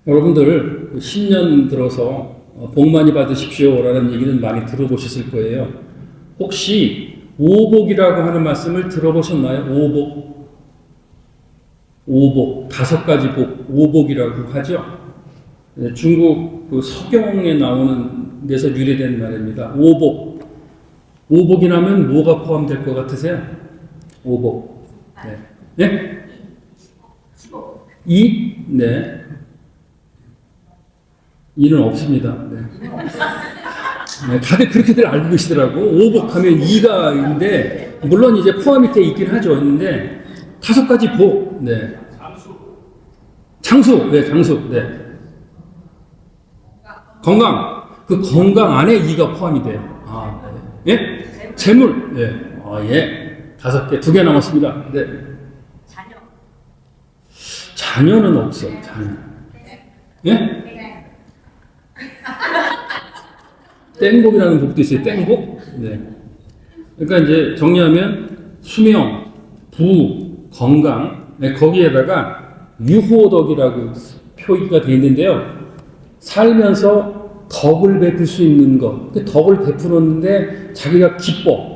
여러분들 10년 들어서 복 많이 받으십시오라는 얘기는 많이 들어보셨을 거예요. 혹시 오복이라고 하는 말씀을 들어보셨나요? 오복. 오복. 5가지 복. 오복이라고 하죠. 중국 그 서경에 나오는 데서 유래된 말입니다. 오복. 오복이라면 뭐가 포함될 것 같으세요? 오복. 네. 예? 이? 네. 이는 없습니다. 네. 네, 다들 그렇게들 알고 계시더라고. 오복하면 이가 있는데, 물론 이제 포함이 돼 있긴 하죠. 있는데, 5가지 복. 네. 장수. 네, 장수. 네. 건강. 그 건강 안에 이가 포함이 돼요. 아, 네. 예? 재물. 예. 아, 예. 5개, 2개 남았습니다. 네. 자녀는 없어. 자녀. 예? 땡복이라는 복도 있어요. 땡복. 네. 그러니까 이제 정리하면 수명, 부, 건강. 네, 거기에다가 유호덕이라고 표기가 되어 있는데요. 살면서 덕을 베풀 수 있는 것. 그 덕을 베풀었는데 자기가 기뻐.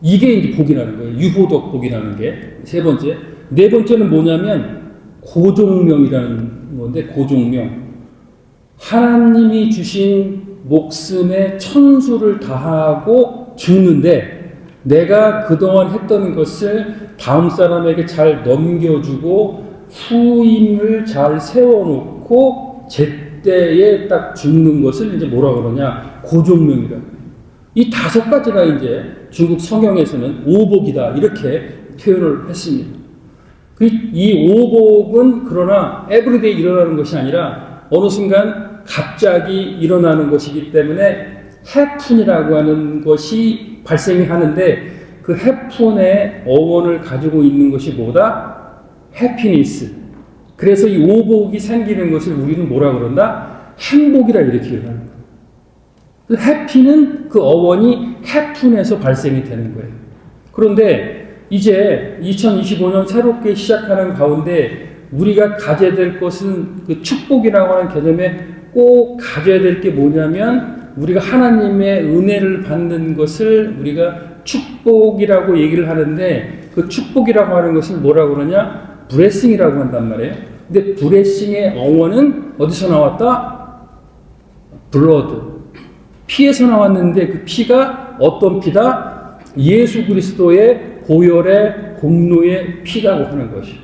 이게 이제 복이라는 거예요. 유호덕 복이라는 게. 3번째. 4번째는 뭐냐면 고종명이라는 건데, 고종명. 하나님이 주신 목숨에 천수를 다하고 죽는데 내가 그동안 했던 것을 다음 사람에게 잘 넘겨주고 후임을 잘 세워놓고 제때에 딱 죽는 것을 이제 뭐라 그러냐? 고종명이라고. 이 5가지가 이제 중국 성경에서는 오복이다 이렇게 표현을 했습니다. 이 오복은 그러나 에브리데이 일어나는 것이 아니라 어느 순간 갑자기 일어나는 것이기 때문에 해픈이라고 하는 것이 발생이 하는데 그 해픈의 어원을 가지고 있는 것이 뭐다? 해피니스. 그래서 이 오복이 생기는 것을 우리는 뭐라 그런다? 행복이라 이렇게 얘기하는 거예요. 그 해피는 그 어원이 해픈에서 발생이 되는 거예요. 그런데 이제 2025년 새롭게 시작하는 가운데 우리가 가져야 될 것은 그 축복이라고 하는 개념에 꼭 가져야 될 게 뭐냐면 우리가 하나님의 은혜를 받는 것을 우리가 축복이라고 얘기를 하는데 그 축복이라고 하는 것을 뭐라고 그러냐? 블레싱이라고 한단 말이에요. 근데 블레싱의 어원은 어디서 나왔다? 블러드. 피에서 나왔는데 그 피가 어떤 피다? 예수 그리스도의 보혈의 공로의 피라고 하는 것이에요.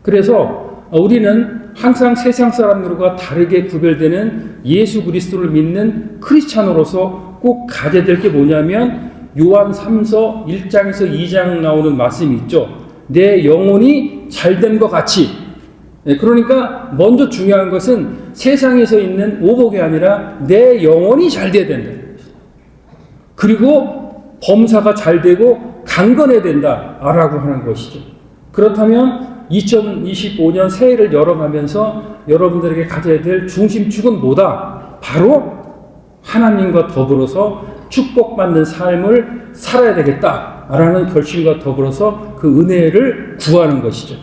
그래서 우리는 항상 세상 사람들과 다르게 구별되는 예수 그리스도를 믿는 크리스찬으로서 꼭 가져야 될 게 뭐냐면 요한 3서 1장에서 2장 나오는 말씀이 있죠. 내 영혼이 잘된 것 같이. 그러니까 먼저 중요한 것은 세상에서 있는 오복이 아니라 내 영혼이 잘 돼야 된다. 그리고 범사가 잘 되고 강건해야 된다라고 하는 것이죠. 그렇다면 2025년 새해를 열어가면서 여러분들에게 가져야 될 중심축은 뭐다? 바로 하나님과 더불어서 축복받는 삶을 살아야 되겠다라는 결심과 더불어서 그 은혜를 구하는 것이죠.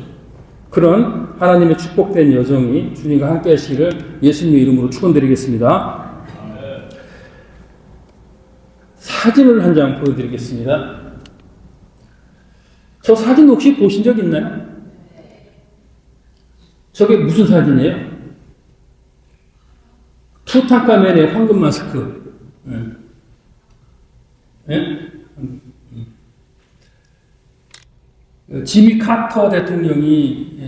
그런 하나님의 축복된 여정이 주님과 함께 하시기를 예수님의 이름으로 축원드리겠습니다. 사진을 한 장 보여드리겠습니다. 저 사진 혹시 보신 적 있나요? 저게 무슨 사진이에요? 투탕카멘의 황금 마스크. 지미 카터 대통령이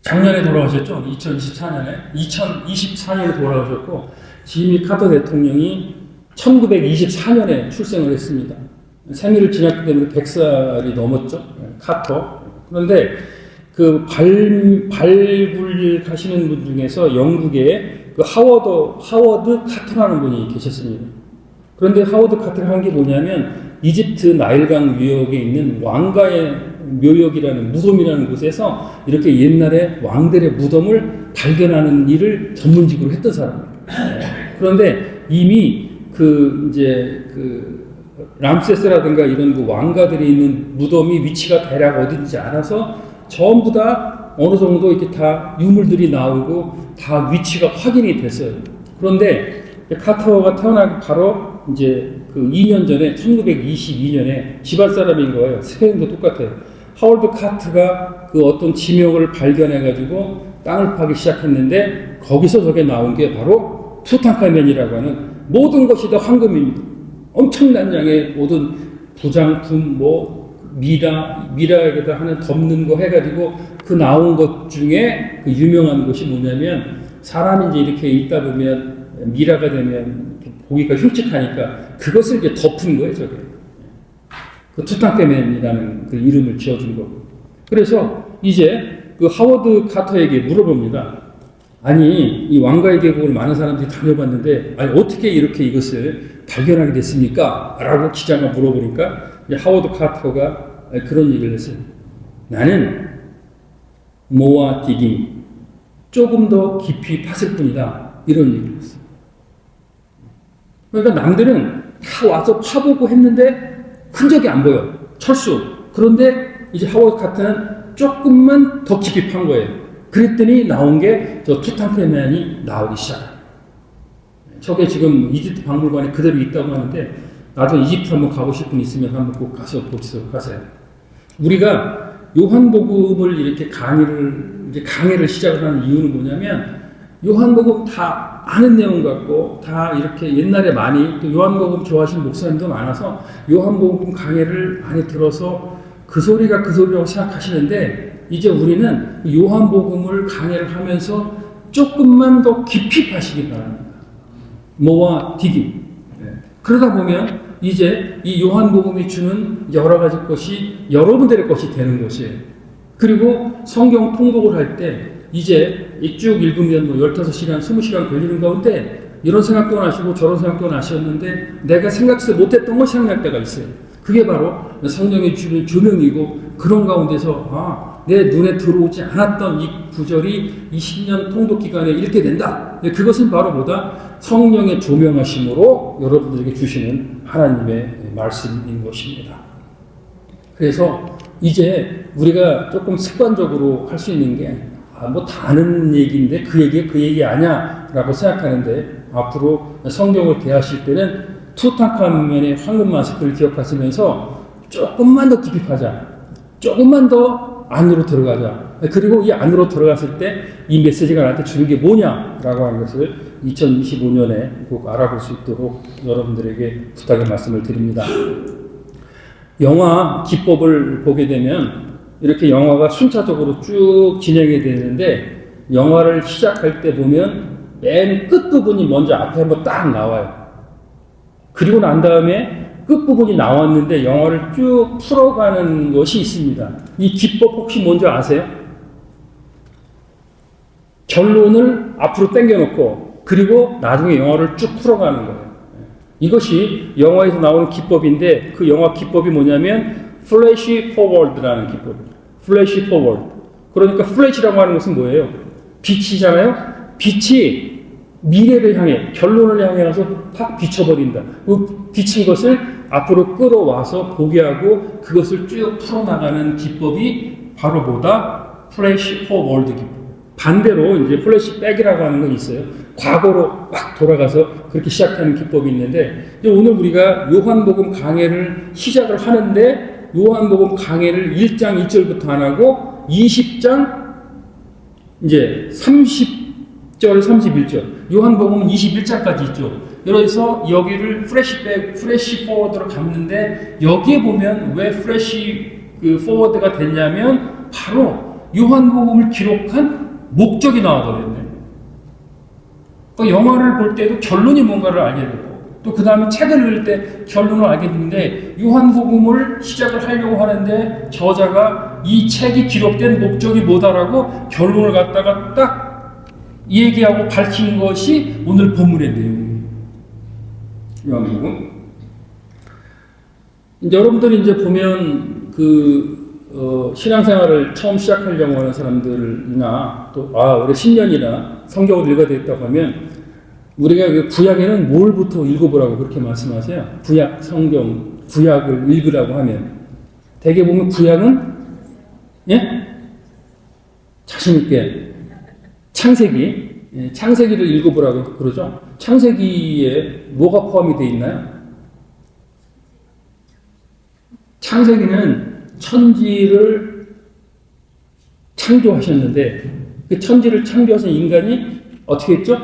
작년에 돌아가셨죠? 2024년에 돌아가셨고 지미 카터 대통령이 1924년에 출생을 했습니다. 생일을 지났기 때문에 100살이 넘었죠. 카터. 그런데 그 발굴하시는 분 중에서 영국에 그 하워드 카터라는 분이 계셨습니다. 그런데 하워드 카터가 한 게 뭐냐면 이집트 나일강 유역에 있는 왕가의 묘역이라는 무덤이라는 곳에서 이렇게 옛날에 왕들의 무덤을 발견하는 일을 전문직으로 했던 사람입니다. 그런데 이미 람세스라든가 이런 그 왕가들이 있는 무덤이 위치가 대략 어딘지 알아서 전부 다 어느 정도 이렇게 다 유물들이 나오고 다 위치가 확인이 됐어요. 그런데 카터가 태어나기 바로 이제 그 2년 전에 1922년에 집안 사람인 거예요. 스페인도 똑같아요. 하월드 카트가 그 어떤 지명을 발견해가지고 땅을 파기 시작했는데 거기서 저게 나온 게 바로 투탕카멘이라고 하는 모든 것이 다 황금입니다. 엄청난 양의 모든 부장품, 미라에다 하는 덮는 거 해가지고 그 나온 것 중에 그 유명한 것이 뭐냐면 사람이 이제 이렇게 있다 보면 미라가 되면 보기가 흉측하니까 그것을 이제 덮은 거예요, 저게. 그 투탕카멘이라는 그 이름을 지어준 거고. 그래서 이제 그 하워드 카터에게 물어봅니다. 아니, 이 왕가의 계곡을 많은 사람들이 다녀봤는데, 아니, 어떻게 이렇게 이것을 발견하게 됐습니까? 라고 기자가 물어보니까, 하워드 카터가 그런 얘기를 했어요. 나는 모아 디깅, 조금 더 깊이 팠을 뿐이다. 이런 얘기를 했어요. 그러니까 남들은 다 와서 파보고 했는데 흔적이 안 보여. 철수. 그런데 이제 하워드 카터는 조금만 더 깊이 판 거예요. 그랬더니 나온 게 저 투탕카멘이 나오기 시작해요. 저게 지금 이집트 박물관에 그대로 있다고 하는데 나도 이집트 한번 가고 싶은 분 있으면 한번 꼭 가서 보시도록 하세요. 우리가 요한복음을 이렇게 강해를 시작을 하는 이유는 뭐냐면 요한복음 다 아는 내용 같고 다 이렇게 옛날에 많이 또 요한복음 좋아하시는 목사님도 많아서 요한복음 강해를 많이 들어서 그 소리가 그 소리라고 생각하시는데 이제 우리는 요한복음을 강해를 하면서 조금만 더 깊이 파시기 바랍니다. 모아 디깅. 그러다 보면 이제 이 요한복음이 주는 여러 가지 것이 여러분들의 것이 되는 것이에요. 그리고 성경 통독을 할 때 이제 쭉 읽으면 15시간, 20시간 걸리는 가운데 이런 생각도 나시고 저런 생각도 나셨는데 내가 생각지도 못했던 걸 생각할 때가 있어요. 그게 바로 성령이 주는 조명이고 그런 가운데서 내 눈에 들어오지 않았던 이 구절이 20년 통독 기간에 읽게 된다. 그것은 바로 뭐다? 성령의 조명하심으로 여러분들에게 주시는 하나님의 말씀인 것입니다. 그래서 이제 우리가 조금 습관적으로 할 수 있는 게 다 아는 얘기인데 그 얘기 아니야 라고 생각하는데 앞으로 성경을 대하실 때는 투탕카멘의 황금 마스크를 기억하시면서 조금만 더 깊이 파자. 조금만 더 안으로 들어가자. 그리고 이 안으로 들어갔을 때 이 메시지가 나한테 주는 게 뭐냐라고 하는 것을 2025년에 꼭 알아볼 수 있도록 여러분들에게 부탁의 말씀을 드립니다. 영화 기법을 보게 되면 이렇게 영화가 순차적으로 쭉 진행이 되는데 영화를 시작할 때 보면 맨 끝부분이 먼저 앞에 한번 딱 나와요. 그리고 난 다음에 끝부분이 나왔는데 영화를 쭉 풀어가는 것이 있습니다. 이 기법 혹시 뭔지 아세요? 결론을 앞으로 당겨놓고 그리고 나중에 영화를 쭉 풀어가는 거예요. 이것이 영화에서 나오는 기법인데 그 영화 기법이 뭐냐면 플래시 포워드라는 기법입니다. 플래시 포워드. 그러니까 플래시라고 하는 것은 뭐예요? 빛이잖아요. 빛이 미래를 향해 결론을 향해 가서 팍 비춰버린다. 그 비친 것을 앞으로 끌어와서 보게 하고 그것을 쭉 풀어나가는 기법이 바로 뭐다? 플래시 포워드 기법. 반대로 이제 플래시백이라고 하는 건 있어요. 과거로 막 돌아가서 그렇게 시작하는 기법이 있는데 오늘 우리가 요한복음 강해를 시작을 하는데 요한복음 강해를 1장 1절부터 안 하고 20장 이제 30절 31절 요한복음은 21장까지 있죠. 그래서 여기를 프레시 포워드로 갔는데 여기에 보면 왜 프레시 포워드가 됐냐면 바로 요한복음을 기록한 목적이 나와버렸네. 그러니까 영화를 볼 때도 결론이 뭔가를 알게 되고 또 그 다음에 책을 읽을 때 결론을 알게 되는데 요한복음을 시작을 하려고 하는데 저자가 이 책이 기록된 목적이 뭐다라고 결론을 갖다가 딱 얘기하고 밝힌 것이 오늘 본문의 내용이에요. 요한복음. 여러분들이 이제 보면 신앙생활을 처음 시작하려고 하는 사람들이나 또 올해 10년이나 성경을 읽어야 되겠다고 하면 우리가 구약에는 뭘부터 읽어보라고 그렇게 말씀하세요? 구약 성경 구약을 읽으라고 하면 대개 보면 구약은 자 자신 있게 창세기를 읽어보라고 그러죠. 창세기에 뭐가 포함이 되어 있나요? 창세기는 천지를 창조하셨는데 그 천지를 창조하신 인간이 어떻게 했죠?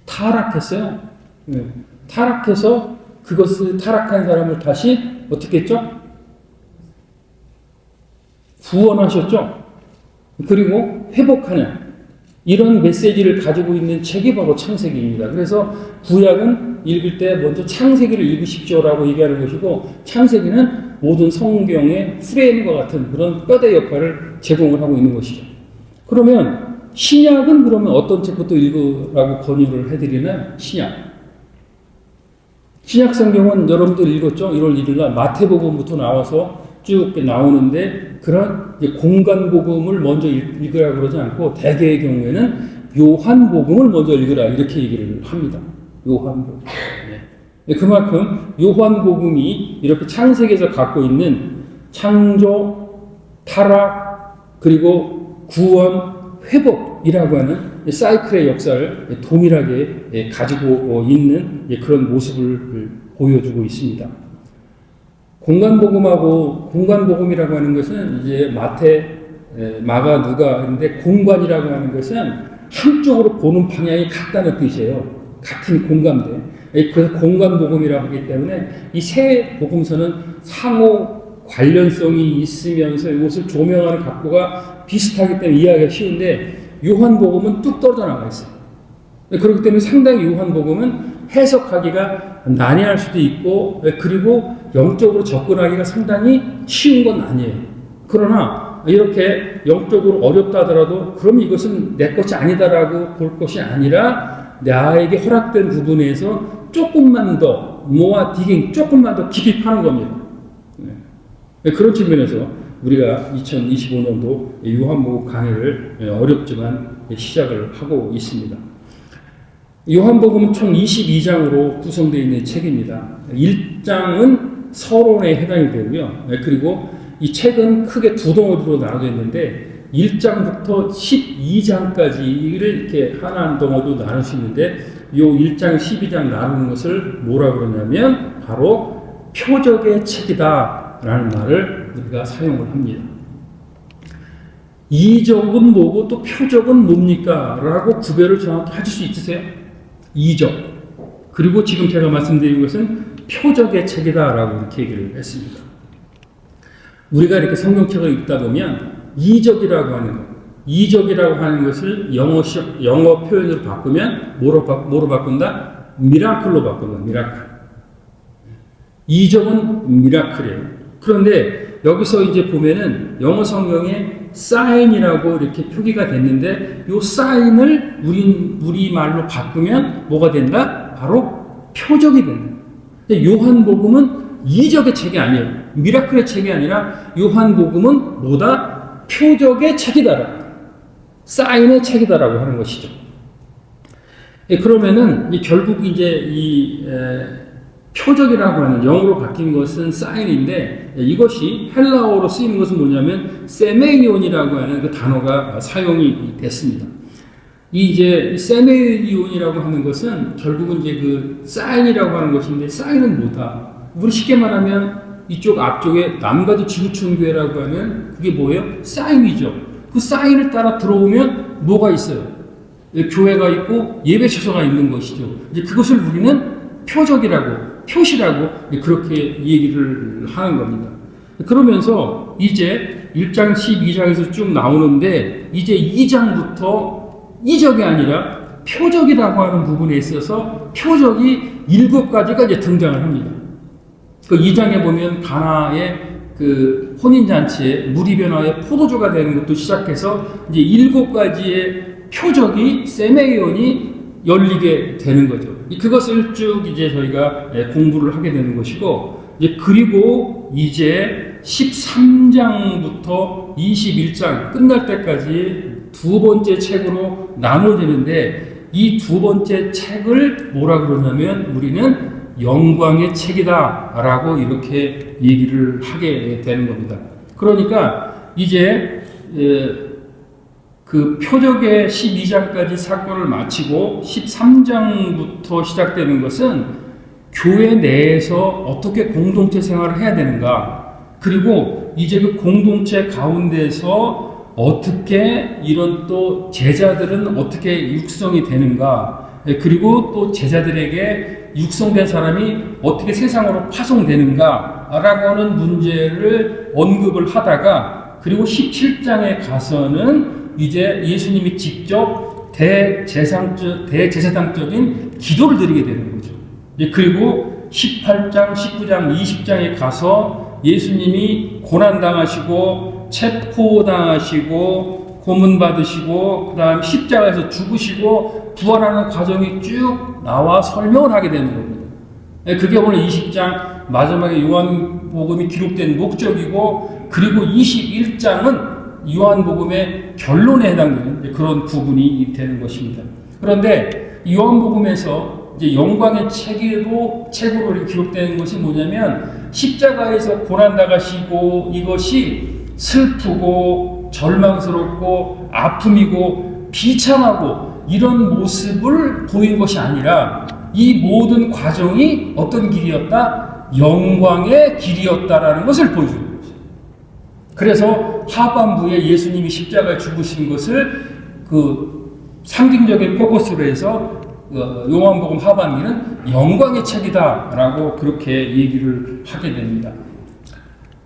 타락했어요. 타락해서 그것을 타락한 사람을 다시 어떻게 했죠? 구원하셨죠. 그리고 회복하는 이런 메시지를 가지고 있는 책이 바로 창세기입니다. 그래서 구약은 읽을 때 먼저 창세기를 읽으십시오라고 얘기하는 것이고 창세기는 모든 성경의 프레임과 같은 그런 뼈대 역할을 제공을 하고 있는 것이죠. 그러면 신약은 그러면 어떤 책부터 읽으라고 권유를 해드리나요? 신약 성경은 여러분들 읽었죠? 1월 1일 날 마태복음부터 나와서 쭉 나오는데 그런 공간복음을 먼저 읽으라 그러지 않고 대개의 경우에는 요한복음을 먼저 읽으라 이렇게 얘기를 합니다. 요한복음. 네. 그만큼 요한복음이 이렇게 창세기에서 갖고 있는 창조, 타락, 그리고 구원, 회복이라고 하는 사이클의 역사를 동일하게 가지고 있는 그런 모습을 보여주고 있습니다. 공간복음이라고 하는 것은 이제 마태, 마가, 누가인데 공간이라고 하는 것은 한쪽으로 보는 방향이 같다는 뜻이에요. 같은 공감대. 그래서 공간복음이라고 하기 때문에 이 세 복음서는 상호 관련성이 있으면서 이것을 조명하는 각도가 비슷하기 때문에 이해하기가 쉬운데 요한복음은 뚝 떨어져 나가 있어요. 그렇기 때문에 상당히 요한복음은 해석하기가 난해할 수도 있고 그리고 영적으로 접근하기가 상당히 쉬운 건 아니에요. 그러나 이렇게 영적으로 어렵다 하더라도 그럼 이것은 내 것이 아니다라고 볼 것이 아니라 나에게 허락된 부분에서 조금만 더 모아 디깅 조금만 더 깊이 파는 겁니다. 그런 측면에서 우리가 2025년도 요한복음 강의를 어렵지만 시작을 하고 있습니다. 요한복음은 총 22장으로 구성되어 있는 책입니다. 1장은 서론에 해당이 되고요. 그리고 이 책은 크게 두 덩어리로 나눠져 있는데 1장부터 12장까지를 이렇게 하나 덩어리로 나눌 수 있는데 이 1장, 12장 나누는 것을 뭐라 그러냐면 바로 표적의 책이다 라는 말을 우리가 사용을 합니다. 이적은 뭐고 또 표적은 뭡니까? 라고 구별을 정확히 하실 수 있으세요? 이적. 그리고 지금 제가 말씀드린 것은 표적의 책이다 라고 이렇게 얘기를 했습니다. 우리가 이렇게 성경책을 읽다 보면 이적이라고 하는 것을 영어 표현으로 바꾸면 뭐로 바꾼다? 미라클로 바꾼다. 미라클. 이적은 미라클이에요. 그런데 여기서 이제 보면은 영어 성경에 사인이라고 이렇게 표기가 됐는데 이 사인을 우리말로 바꾸면 뭐가 된다? 바로 표적이 된다. 근데 요한복음은 이적의 책이 아니에요. 미라클의 책이 아니라 요한복음은 뭐다? 표적의 책이다. 사인의 책이다라고 하는 것이죠. 그러면은 결국 이제 이 표적이라고 하는 영어로 바뀐 것은 사인인데 이것이 헬라어로 쓰이는 것은 뭐냐면 세메이온이라고 하는 그 단어가 사용이 됐습니다. 이제 세메이온이라고 하는 것은 결국은 이제 그 사인이라고 하는 것인데 사인은 뭐다? 우리 쉽게 말하면 이쪽 앞쪽에 남가주 지구촌교회라고 하는 그게 뭐예요? 사인이죠. 그 사인을 따라 들어오면 뭐가 있어요? 교회가 있고 예배 처소가 있는 것이죠. 이제 그것을 우리는 표시라고 그렇게 얘기를 하는 겁니다. 그러면서 이제 1장 12장에서 쭉 나오는데 이제 2장부터 이적이 아니라 표적이라고 하는 부분에 있어서 표적이 7가지가 이제 등장을 합니다. 그 2장에 보면 가나의 그 혼인잔치에 물이 변화해 포도주가 되는 것도 시작해서 이제 7가지의 표적이 세메이온이 열리게 되는 거죠. 그것을 쭉 이제 저희가 공부를 하게 되는 것이고, 그리고 이제 13장부터 21장 끝날 때까지 두 번째 책으로 나눠지는데, 이 두 번째 책을 뭐라 그러냐면 우리는 영광의 책이다 라고 이렇게 얘기를 하게 되는 겁니다. 그러니까 이제 그 표적의 12장까지 사건을 마치고 13장부터 시작되는 것은 교회 내에서 어떻게 공동체 생활을 해야 되는가, 그리고 이제 그 공동체 가운데서 어떻게 이런 또 제자들은 어떻게 육성이 되는가, 그리고 또 제자들에게 육성된 사람이 어떻게 세상으로 파송되는가 라고 하는 문제를 언급을 하다가, 그리고 17장에 가서는 이제 예수님이 직접 대제사장적인 기도를 드리게 되는 거죠. 그리고 18장, 19장, 20장에 가서 예수님이 고난당하시고 체포당하시고 고문받으시고 그 다음 십자가에서 죽으시고 부활하는 과정이 쭉 나와 설명을 하게 되는 겁니다. 그게 오늘 20장 마지막에 요한복음이 기록된 목적이고, 그리고 21장은 요한복음의 결론에 해당되는 그런 부분이 되는 것입니다. 그런데 요한복음에서 이제 영광의 책으로 이렇게 기록되는 것이 뭐냐면, 십자가에서 고난당하시고 이것이 슬프고 절망스럽고 아픔이고 비참하고 이런 모습을 보인 것이 아니라, 이 모든 과정이 어떤 길이었다? 영광의 길이었다라는 것을 보여줍니다. 그래서 하반부에 예수님이 십자가에 죽으신 것을 그 상징적인 포커스로 해서 요한복음 하반기는 영광의 책이다라고 그렇게 얘기를 하게 됩니다.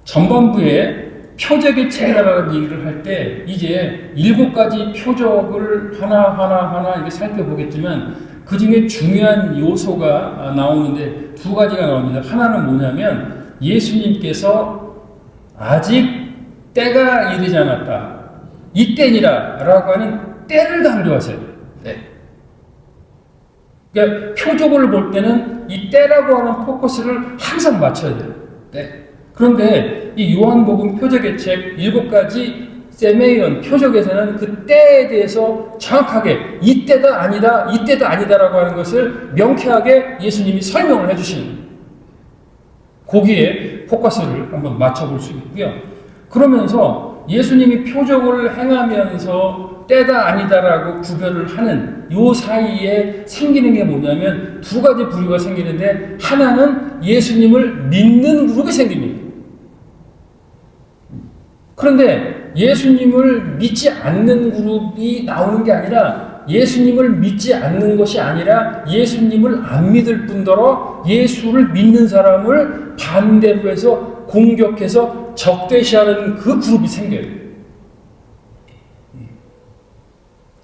전반부에 표적의 책이라는 얘기를 할 때 이제 7가지 표적을 하나하나 이렇게 살펴보겠지만, 그 중에 중요한 요소가 나오는데 2가지가 나옵니다. 하나는 뭐냐면, 예수님께서 아직 때가 이르지 않았다, 이때니라 라고 하는 때를 강조하세요. 네. 그러니까 표적을 볼 때는 이 때라고 하는 포커스를 항상 맞춰야 돼요. 네. 그런데 이 요한복음 표적의 책 7가지 세메이언 표적에서는 그 때에 대해서 정확하게 이때가 아니다, 이때도 아니다라고 하는 것을 명쾌하게 예수님이 설명을 해주시는 거예요. 거기에 포커스를 한번 맞춰볼 수 있고요. 그러면서 예수님이 표적을 행하면서 때다 아니다라고 구별을 하는 요 사이에 생기는 게 뭐냐면, 2가지 부류가 생기는데, 하나는 예수님을 믿는 그룹이 생깁니다. 그런데 예수님을 믿지 않는 그룹이 나오는 게 아니라, 예수님을 믿지 않는 것이 아니라 예수님을 안 믿을 뿐더러 예수를 믿는 사람을 반대로 해서 공격해서 적대시하는 그 그룹이 생겨요.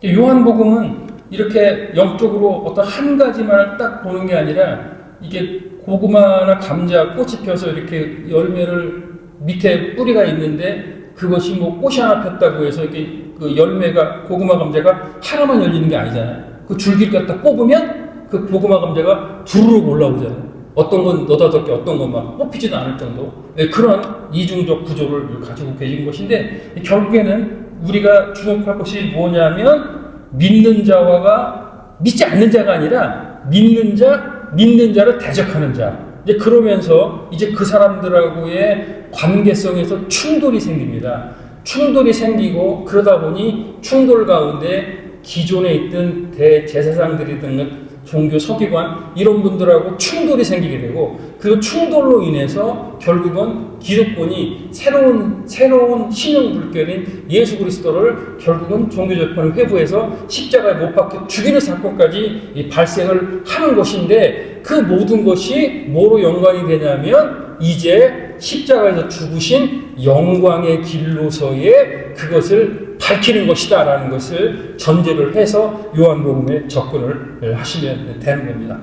요한복음은 이렇게 영적으로 어떤 한 가지만을 딱 보는 게 아니라, 이게 고구마나 감자 꽃이 펴서 이렇게 열매를 밑에 뿌리가 있는데, 그것이 뭐 꽃이 하나 폈다고 해서 이게 그 열매가, 고구마 감자가 하나만 열리는 게 아니잖아요. 그 줄기를 갖다 뽑으면 그 고구마 감자가 두루룩 올라오잖아요. 어떤 건 너다덥게, 어떤 건 막 뽑히지도 않을 정도. 그런 이중적 구조를 가지고 계신 것인데, 결국에는 우리가 주목할 것이 뭐냐면, 믿는 자와가 믿지 않는 자가 아니라 믿는 자를 대적하는 자. 이제 그러면서 이제 그 사람들하고의 관계성에서 충돌이 생깁니다. 충돌이 생기고, 그러다 보니 충돌 가운데 기존에 있던 대제사장들이든 종교 서기관 이런 분들하고 충돌이 생기게 되고, 그 충돌로 인해서 결국은 기득권이 새로운 신형 불교인 예수 그리스도를 결국은 종교재판을 회부해서 십자가에 못 박혀 죽이는 사건까지 발생을 하는 것인데, 그 모든 것이 뭐로 연관이 되냐면, 이제 십자가에서 죽으신 영광의 길로서의 그것을 밝히는 것이다 라는 것을 전제를 해서 요한복음에 접근을 하시면 되는 겁니다.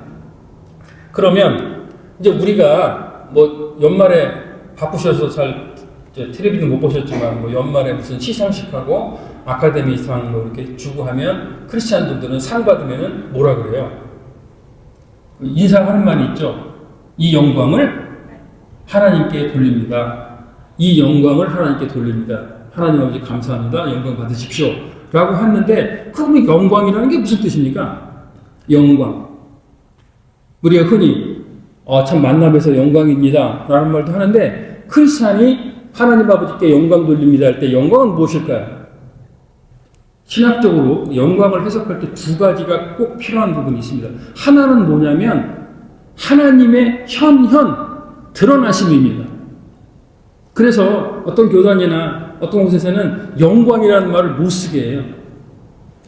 그러면 이제 우리가 뭐 연말에 바쁘셔서 잘 텔레비전 못 보셨지만, 뭐 연말에 무슨 시상식하고 아카데미상 뭐 이렇게 주고 하면, 크리스찬들은 상 받으면은 뭐라 그래요? 인사하는 말이 있죠. 이 영광을 하나님께 돌립니다. 이 영광을 하나님께 돌립니다. 하나님 아버지 감사합니다. 영광 받으십시오. 라고 했는데, 그러면 영광이라는 게 무슨 뜻입니까? 영광. 우리가 흔히 참 만남에서 영광입니다 라는 말도 하는데, 크리스찬이 하나님 아버지께 영광 돌립니다 할 때 영광은 무엇일까요? 신학적으로 영광을 해석할 때 두 가지가 꼭 필요한 부분이 있습니다. 하나는 뭐냐면 하나님의 현현 드러나심입니다. 그래서 어떤 교단이나 어떤 곳에서는 영광이라는 말을 못 쓰게 해요.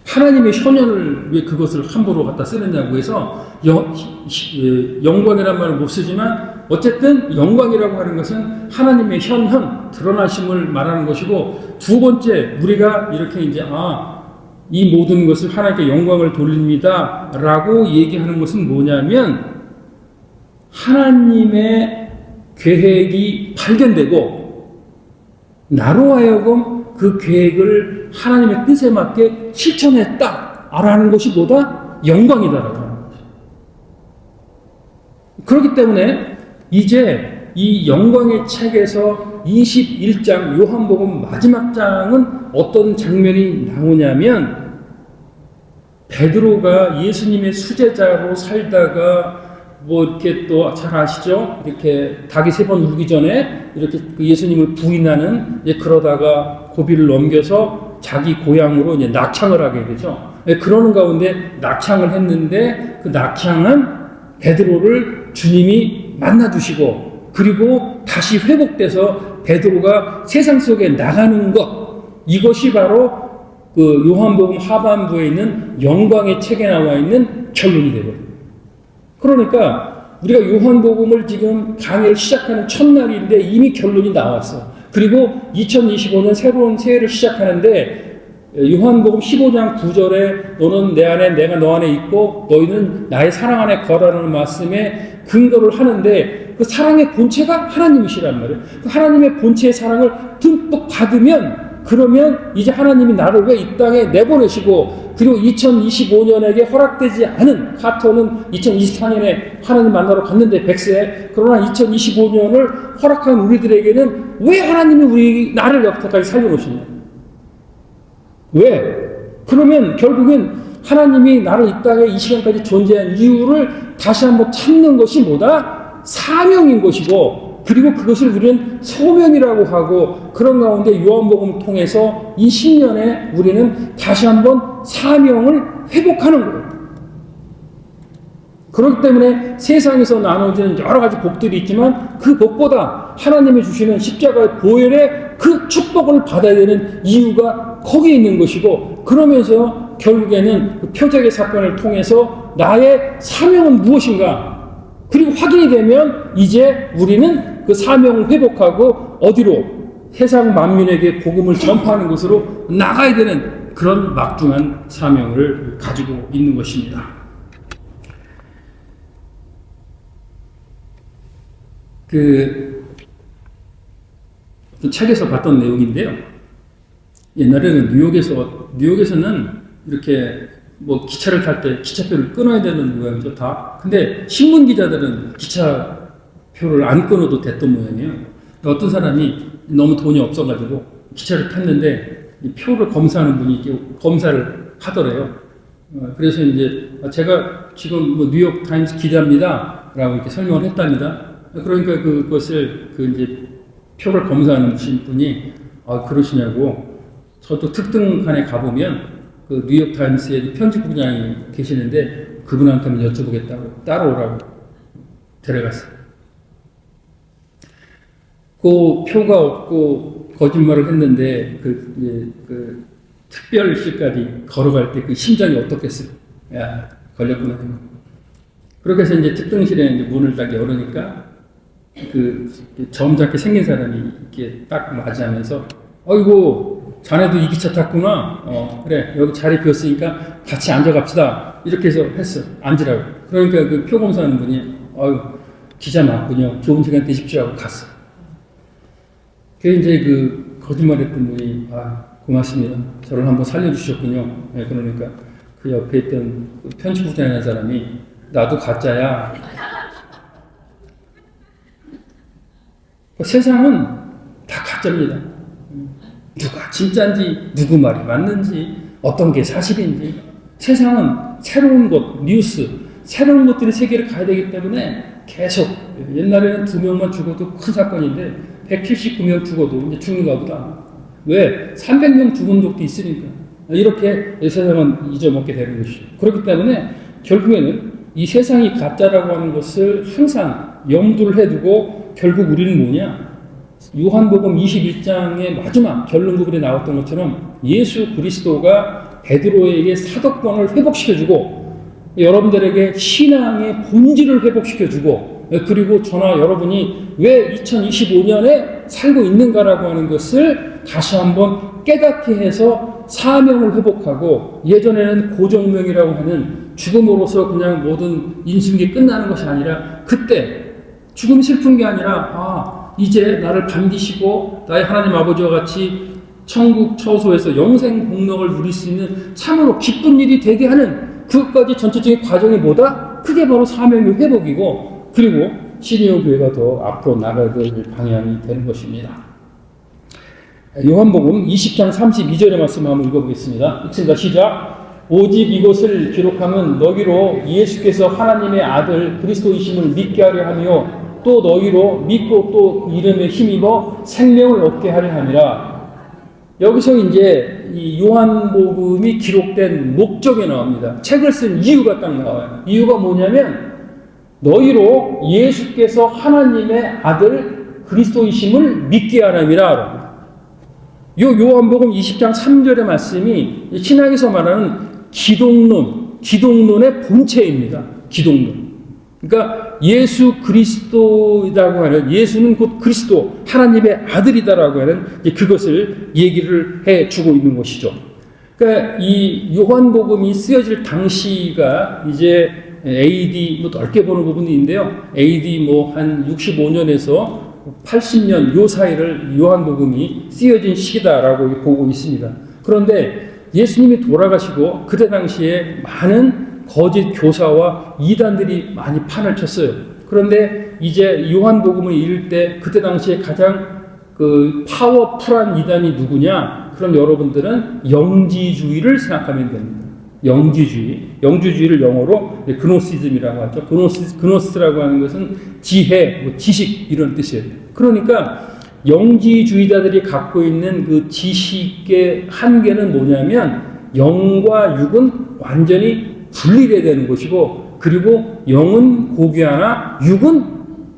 하나님의 현현을 왜 그것을 함부로 갖다 쓰느냐고 해서 영광이라는 말을 못 쓰지만 어쨌든 영광이라고 하는 것은 하나님의 현현 드러나심을 말하는 것이고, 두 번째 우리가 이렇게 이제 이 모든 것을 하나님께 영광을 돌립니다 라고 얘기하는 것은 뭐냐면 하나님의 계획이 발견되고 나로 하여금 그 계획을 하나님의 뜻에 맞게 실천했다라는 것이 뭐다? 영광이다라고 하는 거죠. 그렇기 때문에 이제 이 영광의 책에서 21장 요한복음 마지막 장은 어떤 장면이 나오냐면 베드로가 예수님의 수제자로 살다가 이렇게 또 잘 아시죠? 이렇게 닭이 3번 울기 전에 이렇게 예수님을 부인하는, 그러다가 고비를 넘겨서 자기 고향으로 이제 낙향을 하게 되죠. 그러는 가운데 낙향을 했는데 그 낙향은 베드로를 주님이 만나주시고 그리고 다시 회복돼서 베드로가 세상 속에 나가는 것, 이것이 바로 그 요한복음 하반부에 있는 영광의 책에 나와 있는 결론이 되거든요. 그러니까 우리가 요한복음을 지금 강의를 시작하는 첫날인데 이미 결론이 나왔어. 그리고 2025년 새로운 새해를 시작하는데 요한복음 15장 9절에 너는 내 안에 내가 너 안에 있고 너희는 나의 사랑 안에 거라는 말씀에 근거를 하는데 그 사랑의 본체가 하나님이시란 말이에요. 그 하나님의 본체의 사랑을 듬뿍 받으면 그러면 이제 하나님이 나를 왜 이 땅에 내보내시고 그리고 2025년에게 허락되지 않은 카터는 2024년에 하나님 만나러 갔는데 100세, 그러나 2025년을 허락한 우리들에게는 왜 하나님이 나를 여태까지 살려놓으시냐? 왜? 그러면 결국엔 하나님이 나를 이 땅에 이 시간까지 존재한 이유를 다시 한번 찾는 것이 뭐다? 사명인 것이고, 그리고 그것을 우리는 소명이라고 하고, 그런 가운데 요한복음을 통해서 이 10년에 우리는 다시 한번 사명을 회복하는 거예요. 그렇기 때문에 세상에서 나눠지는 여러 가지 복들이 있지만 그 복보다 하나님이 주시는 십자가의 보혈의 그 축복을 받아야 되는 이유가 거기에 있는 것이고, 그러면서 결국에는 그 표적의 사건을 통해서 나의 사명은 무엇인가, 그리고 확인이 되면 이제 우리는 그 사명을 회복하고 어디로? 세상 만민에게 복음을 전파하는 것으로 나가야 되는 그런 막중한 사명을 가지고 있는 것입니다. 어떤 책에서 봤던 내용인데요. 옛날에는 뉴욕에서는 이렇게 기차를 탈 때 기차표를 끊어야 되는 모양이죠, 다. 근데 신문 기자들은 기차표를 안 끊어도 됐던 모양이에요. 어떤 사람이 너무 돈이 없어가지고 기차를 탔는데 이 표를 검사하는 분이 이렇게 검사를 하더래요. 그래서 이제 제가 지금 뉴욕 타임스 기자입니다라고 이렇게 설명을 했답니다. 그러니까 그것을 이제 표를 검사하는 분이 그러시냐고, 저도 특등칸에 가보면 그 뉴욕 타임스의 편집국장이 계시는데 그분한테는 여쭤보겠다고 따라오라고 데려갔어요. 그 표가 없고 거짓말을 했는데 그 특별실까지 걸어갈 때 그 심장이 어떻겠어요? 야, 걸렸구나. 그렇게 해서 이제 특등실에 이제 문을 딱 열으니까 그 점잖게 생긴 사람이 이렇게 딱 맞이하면서 어이구, 자네도 이 기차 탔구나. 그래, 여기 자리 비었으니까 같이 앉아갑시다. 이렇게 해서 했어. 앉으라고. 그러니까 그 표 검사하는 분이 기자 맞군요. 좋은 시간 되십시오 하고 갔어. 그게 이제 그 거짓말했던 분이 고맙습니다. 저를 한번 살려주셨군요. 네, 그러니까 그 옆에 있던 그 편집국장이라는 사람이 나도 가짜야. 세상은 다 가짜입니다. 누가 진짜인지, 누구 말이 맞는지, 어떤 게 사실인지. 세상은 새로운 것, 뉴스, 새로운 것들이 세계를 가야 되기 때문에 계속, 옛날에는 2명만 죽어도 큰 사건인데 179명 죽어도 이제 죽는가 보다. 왜? 300명 죽은 적도 있으니까. 이렇게 세상은 잊어먹게 되는 것이죠. 그렇기 때문에 결국에는 이 세상이 가짜라고 하는 것을 항상 염두를 해두고 결국 우리는 뭐냐? 요한복음 21장의 마지막 결론 부분에 나왔던 것처럼 예수 그리스도가 베드로에게 사도권을 회복시켜주고 여러분들에게 신앙의 본질을 회복시켜주고 그리고 저나 여러분이 왜 2025년에 살고 있는가라고 하는 것을 다시 한번 깨닫게 해서 사명을 회복하고 예전에는 고정명이라고 하는 죽음으로써 그냥 모든 인생이 끝나는 것이 아니라 그때 죽음이 슬픈 게 아니라 이제 나를 반기시고 나의 하나님 아버지와 같이 천국 처소에서 영생 복락을 누릴 수 있는 참으로 기쁜 일이 되게 하는 그것까지 전체적인 과정이 뭐다? 그게 바로 사명의 회복이고 그리고 시니어 교회가 더 앞으로 나가야 될 방향이 되는 것입니다. 요한복음 20장 32절의 말씀 한번 읽어보겠습니다. 읽습니다. 시작. 오직 이것을 기록하면 너희로 예수께서 하나님의 아들 그리스도이심을 믿게 하려 하며 또 너희로 믿고 또 이름에 힘입어 생명을 얻게 하려 함이라. 여기서 이제 이 요한복음이 기록된 목적이 나옵니다. 책을 쓴 이유가 딱 나와요. 이유가 뭐냐면 너희로 예수께서 하나님의 아들 그리스도이심을 믿게 하람이라. 요한복음 20장 3절의 말씀이 신학에서 말하는 기독론의 본체입니다. 기독론. 그러니까 예수 그리스도이라고 하는 예수는 곧 그리스도 하나님의 아들이다라고 하는 그것을 얘기를 해주고 있는 것이죠. 그러니까 이 요한복음이 쓰여질 당시가 이제 AD 넓게 보는 부분이 있는데요. AD 한 65년에서 80년 요 사이를 요한복음이 쓰여진 시기다라고 보고 있습니다. 그런데 예수님이 돌아가시고 그때 당시에 많은 거짓 교사와 이단들이 많이 판을 쳤어요. 그런데 이제 요한복음을 읽을 때 그때 당시에 가장 파워풀한 이단이 누구냐? 그럼 여러분들은 영지주의를 생각하면 됩니다. 영주주의를 영어로 그노시즘이라고 하죠. 그노스라고 하는 것은 지혜, 지식 이런 뜻이에요. 그러니까 영지주의자들이 갖고 있는 그 지식의 한계는 뭐냐면 영과 육은 완전히 분리돼야 되는 것이고 그리고 영은 고귀하나 육은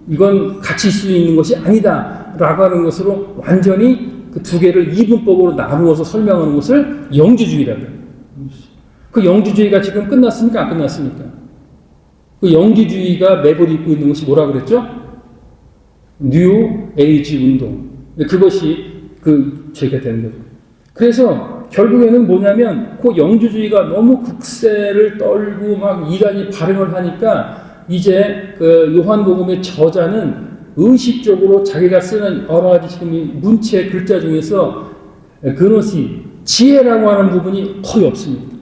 이건 같이 있을 수 있는 것이 아니다 라고 하는 것으로 완전히 그 두 개를 이분법으로 나누어서 설명하는 것을 영주주의라고 해요. 그 영주주의가 지금 끝났습니까? 안 끝났습니까? 그 영주주의가 매몰입고 있는 것이 뭐라 그랬죠? 뉴 에이지 운동. 그것이 제가 되는 거죠. 그래서 결국에는 뭐냐면 그 영주주의가 너무 국세를 떨고 막 이단이 발행을 하니까 이제 그 요한복음의 저자는 의식적으로 자기가 쓰는 여러 가지 지금 문체 글자 중에서 그노시 지혜라고 하는 부분이 거의 없습니다.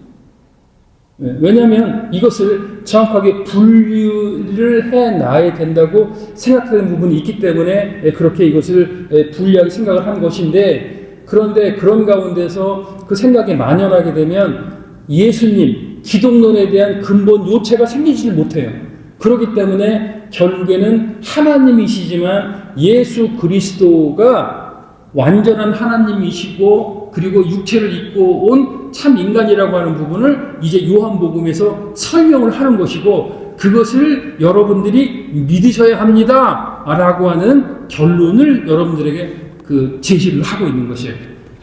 왜냐하면 이것을 정확하게 분류를 해놔야 된다고 생각하는 부분이 있기 때문에 그렇게 이것을 분리하게 생각을 한 것인데 그런데 그런 가운데서 그 생각이 만연하게 되면 예수님, 기독론에 대한 근본 요체가 생기지 못해요. 그렇기 때문에 결국에는 하나님이시지만 예수 그리스도가 완전한 하나님이시고 그리고 육체를 입고 온 참 인간이라고 하는 부분을 이제 요한복음에서 설명을 하는 것이고 그것을 여러분들이 믿으셔야 합니다 라고 하는 결론을 여러분들에게 제시를 하고 있는 것이에요.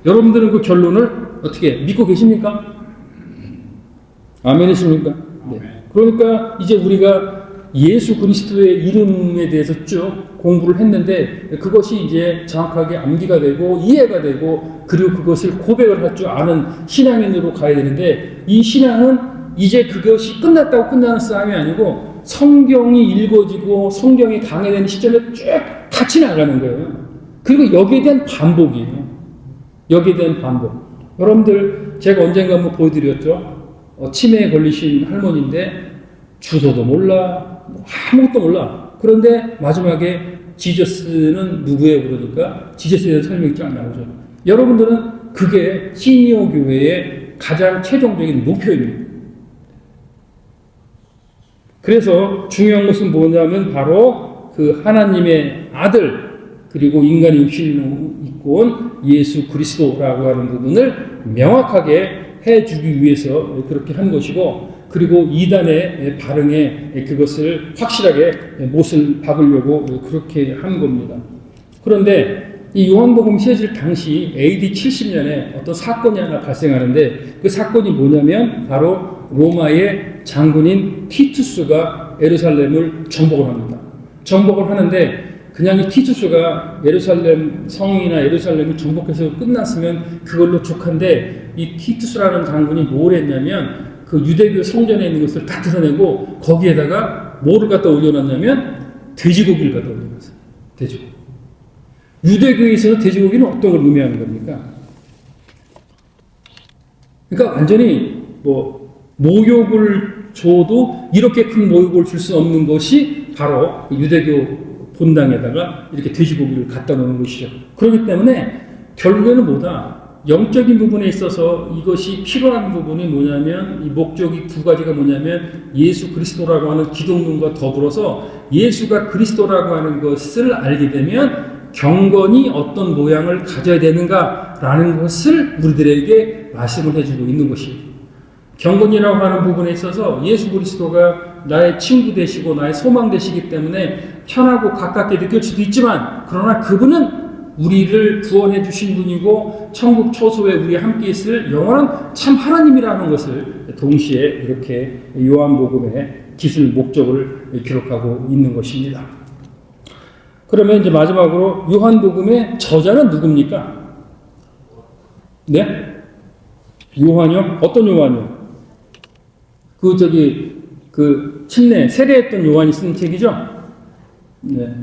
여러분들은 그 결론을 어떻게 믿고 계십니까? 아멘이십니까? 네. 그러니까 이제 우리가 예수 그리스도의 이름에 대해서 쭉 공부를 했는데 그것이 이제 정확하게 암기가 되고 이해가 되고 그리고 그것을 고백을 할 줄 아는 신앙인으로 가야 되는데 이 신앙은 이제 그것이 끝났다고 끝나는 싸움이 아니고 성경이 읽어지고 성경이 강해되는 시점에 쭉 같이 나가는 거예요. 그리고 여기에 대한 반복이에요. 여기에 대한 반복. 여러분들 제가 언젠가 한번 보여드렸죠. 치매에 걸리신 할머니인데 주소도 몰라 아무것도 몰라. 그런데 마지막에 지저스는 누구예요? 그러니까 지저스에 대한 설명이 쫙 나오죠. 여러분들은 그게 시니어 교회의 가장 최종적인 목표입니다. 그래서 중요한 것은 뭐냐면 바로 그 하나님의 아들 그리고 인간의 육신을 입고 온 예수 그리스도라고 하는 부분을 명확하게 해주기 위해서 그렇게 한 것이고, 그리고 이단의 발응에 그것을 확실하게 못을 박으려고 그렇게 한 겁니다. 그런데 이 요한복음 쓰여질 당시 AD 70년에 어떤 사건이 하나 발생하는데, 그 사건이 뭐냐면 바로 로마의 장군인 티투스가 예루살렘을 정복을 합니다. 정복을 하는데 그냥 이 티투스가 예루살렘 성이나 예루살렘을 정복해서 끝났으면 그걸로 족한데, 이 티투스라는 장군이 뭘 했냐면 그 유대교 성전에 있는 것을 다 뜯어내고 거기에다가 뭐를 갖다 올려놨냐면 돼지고기를 갖다 올려놨어요. 돼지고기. 유대교에 있어서 돼지고기는 어떤 걸 의미하는 겁니까? 그러니까 완전히 모욕을 줘도 이렇게 큰 모욕을 줄 수 없는 것이 바로 유대교 본당에다가 이렇게 돼지고기를 갖다 놓는 것이죠. 그렇기 때문에 결국에는 뭐다? 영적인 부분에 있어서 이것이 필요한 부분이 뭐냐면, 이 목적이 두 가지가 뭐냐면, 예수 그리스도라고 하는 기독론과 더불어서 예수가 그리스도라고 하는 것을 알게 되면 경건이 어떤 모양을 가져야 되는가라는 것을 우리들에게 말씀을 해주고 있는 것이에요. 경건이라고 하는 부분에 있어서 예수 그리스도가 나의 친구 되시고 나의 소망 되시기 때문에 편하고 가깝게 느낄 수도 있지만, 그러나 그분은 우리를 구원해 주신 분이고 천국 초소에 우리와 함께 있을 영원한 참 하나님이라는 것을 동시에 이렇게 요한복음의 기술 목적을 기록하고 있는 것입니다. 그러면 이제 마지막으로 요한복음의 저자는 누굽니까? 네? 요한이요? 어떤 요한이요? 침례, 세례했던 요한이 쓴 책이죠? 네.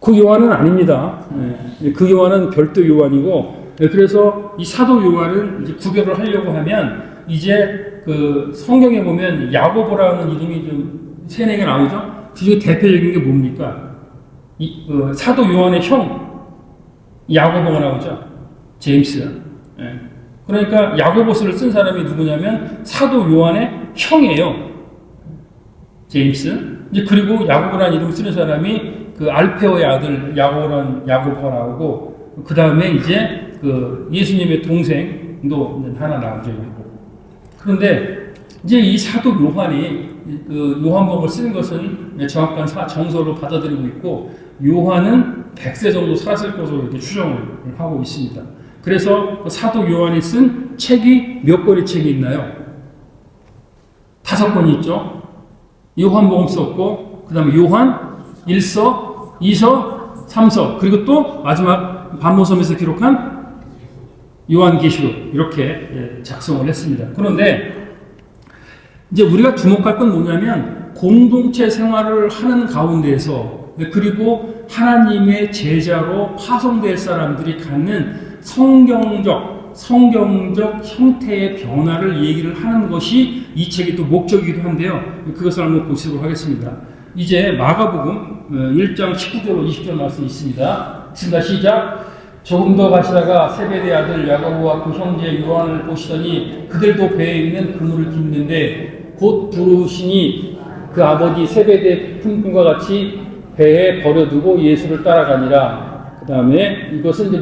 그 요한은 아닙니다. 네. 그 요한은 별도 요한이고, 네. 그래서 이 사도 요한은 이제 구별을 하려고 하면, 이제 그 성경에 보면 야고보라는 이름이 좀 세네 개 나오죠? 그 중에 대표적인 게 뭡니까? 사도 요한의 형, 야고보가 나오죠? 제임스. 네. 그러니까 야고보서를 쓴 사람이 누구냐면 사도 요한의 형이에요. 제임스. 이제 그리고 야고보라는 이름을 쓰는 사람이 그 알페오의 아들 야고보가 나오고, 그 다음에 이제 그 예수님의 동생도 하나 나오죠. 그런데 이제 이 사도 요한이 그 요한복음을 쓰는 것은 정확한 정서로 받아들이고 있고, 요한은 100세 정도 살았을 것으로 이렇게 추정을 하고 있습니다. 그래서 그 사도 요한이 쓴 책이 몇 권의 책이 있나요? 5권이 있죠. 요한복음 썼고, 그 다음에 요한 1서, 2서, 3서, 그리고 또 마지막 반모섬에서 기록한 요한계시록, 이렇게 작성을 했습니다. 그런데 이제 우리가 주목할 건 뭐냐면, 공동체 생활을 하는 가운데에서, 그리고 하나님의 제자로 파송될 사람들이 갖는 성경적 형태의 변화를 얘기를 하는 것이 이 책의 또 목적이기도 한데요. 그것을 한번 보시도록 하겠습니다. 이제 마가복음 1장 19절로 20절 말씀이 있습니다. 시작. 조금 더 가시다가 세베대 아들 야고보와 그 형제 요한을 보시더니 그들도 배에 있는 그물을 깁는데 곧 부르시니 그 아버지 세베대 품꾼과 같이 배에 버려두고 예수를 따라가니라. 그 다음에 이것은 이제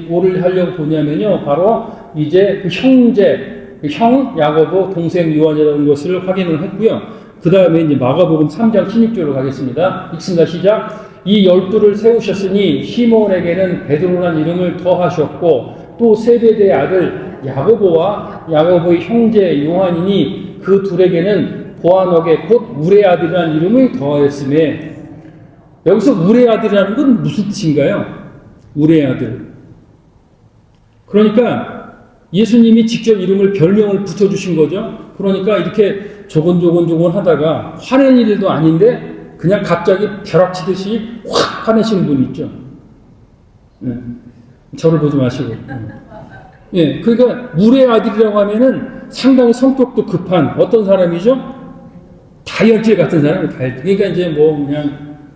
뭐를 하려고 보냐면요, 바로 이제 그 형제, 그 형 야고보, 동생 요한이라는 것을 확인을 했고요. 그 다음에 이제 마가복음 3장 16절로 가겠습니다. 읽습니다. 시작. 이 12를 세우셨으니 시몬에게는 베드로라는 이름을 더하셨고 또 세베대의 아들 야고보와 야고보의 형제 요한이니 그 둘에게는 보아너게 곧 울의 아들이라는 이름을 더하였으며, 여기서 울의 아들이라는 건 무슨 뜻인가요? 울의 아들. 그러니까 예수님이 직접 이름을 별명을 붙여주신 거죠. 그러니까 이렇게 조곤조곤 하다가 화낸 일도 아닌데 그냥 갑자기 벼락치듯이 확 화내시는 분이 있죠. 네. 저를 보지 마시고. 예, 그러니까 울의 아들이라고 하면은 상당히 성격도 급한 어떤 사람이죠? 다혈질 같은 사람이 다혈질. 그러니까 이제 뭐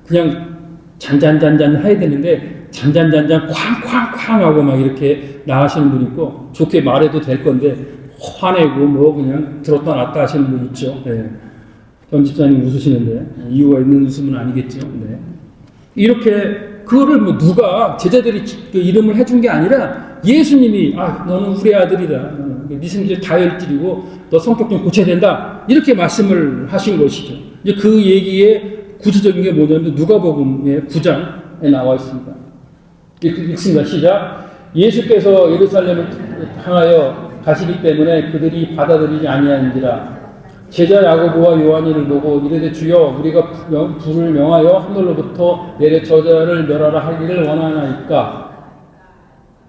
그냥 잔잔잔잔 해야 되는데 잔잔잔잔 쾅쾅쾅 하고 막 이렇게 나가시는 분 있고, 좋게 말해도 될 건데 화내고 뭐 그냥 들었다 놨다 하시는 분 있죠. 네. 전 집사님 웃으시는데 이유가 있는 웃음은 아니겠죠. 네. 이렇게 그거를 뭐 누가 제자들이 그 이름을 해준 게 아니라 예수님이 너는 우리 아들이다. 네 성질 다혈질이고 너 성격 좀 고쳐야 된다. 이렇게 말씀을 하신 것이죠. 이제 그 얘기의 구체적인 게 뭐냐면 누가복음의 9장에 나와 있습니다. 읽습니다. 시작. 예수께서 예루살렘을 향하여 가시기 때문에 그들이 받아들이지 아니하는지라. 제자 야고보와 요한이를 보고 이르되 주여 우리가 불을 명하여 하늘로부터 내려 저자를 멸하라 하기를 원하나이까.